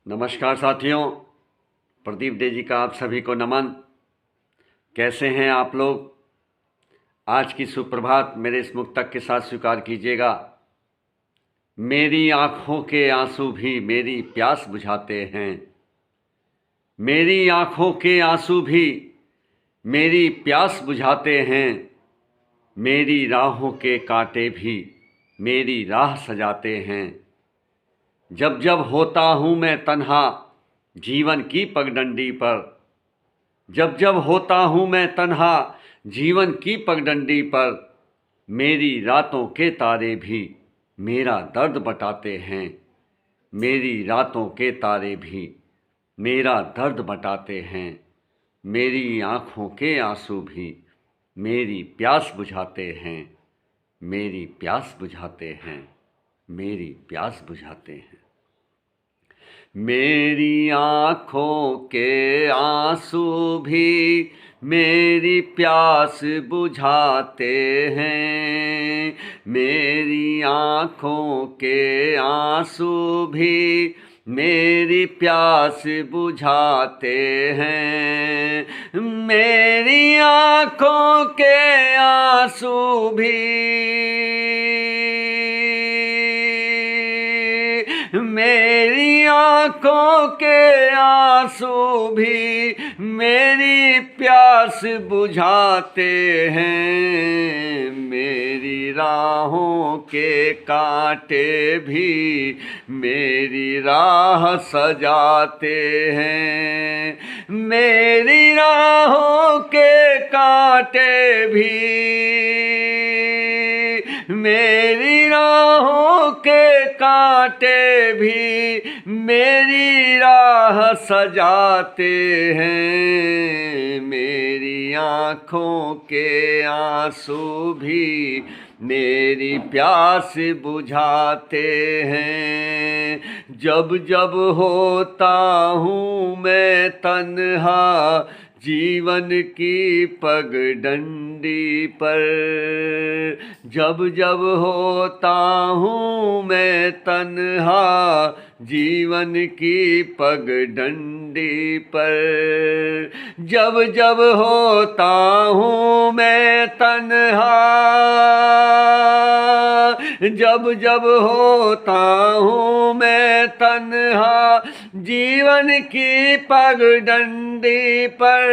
नमस्कार साथियों, प्रदीप डे जी का आप सभी को नमन। कैसे हैं आप लोग? आज की सुप्रभात मेरे इस मुक्तक के साथ स्वीकार कीजिएगा। मेरी आँखों के आंसू भी मेरी प्यास बुझाते हैं। मेरी आँखों के आंसू भी मेरी प्यास बुझाते हैं। मेरी राहों के कांटे भी मेरी राह सजाते हैं। जब जब होता हूँ मैं तन्हा जीवन की पगडंडी पर, जब जब होता हूँ मैं तन्हा जीवन की पगडंडी पर, मेरी रातों के तारे भी मेरा दर्द बटाते हैं। मेरी रातों के तारे भी मेरा दर्द बटाते हैं। मेरी आँखों के आंसू भी मेरी प्यास बुझाते हैं। मेरी प्यास बुझाते हैं। मेरी प्यास बुझाते हैं। मेरी आँखों के आंसू भी मेरी प्यास बुझाते हैं। मेरी आँखों के आंसू भी मेरी प्यास बुझाते हैं। मेरी आँखों के आंसू भी मेरी आँखों के आंसू भी मेरी प्यास बुझाते हैं। मेरी राहों के कांटे भी मेरी राह सजाते हैं। मेरी राहों के कांटे भी मेरी राहों के कांटे भी मेरी राह सजाते हैं। मेरी आँखों के आंसू भी मेरी प्यास बुझाते हैं। जब जब होता हूँ मैं तन्हा जीवन की पगडंडी पर, जब जब होता हूँ मैं तन्हा जीवन की पगडंडी पर, जब जब होता हूँ मैं तन्हा, जब जब होता हूँ मैं तन्हा जीवन की पगडंडी पर,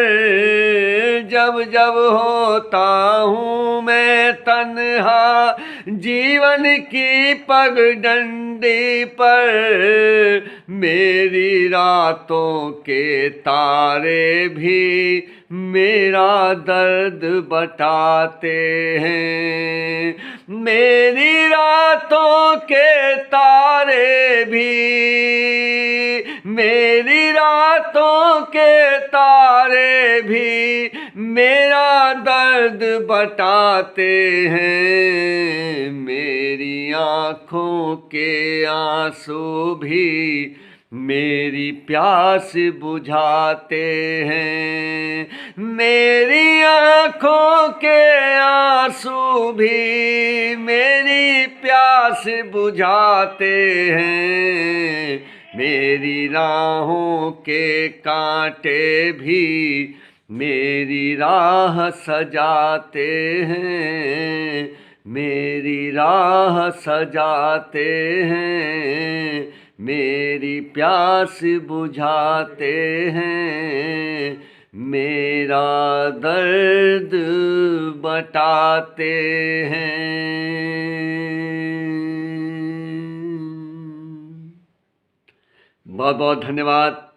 जब जब होता हूँ मैं तन्हा जीवन की पगडंडी पर, मेरी रातों के तारे भी मेरा दर्द बटाते हैं। मेरी रातों के तारे भी मेरी रातों के तारे भी मेरा दर्द बटाते हैं। मेरी आँखों के आंसू भी मेरी प्यास बुझाते हैं। मेरी आँखों के आंसू भी मेरी प्यास बुझाते हैं। मेरी राहों के कांटे भी मेरी राह सजाते हैं। मेरी राह सजाते हैं। मेरी प्यास बुझाते हैं। मेरा दर्द बटाते हैं। बहुत बहुत धन्यवाद।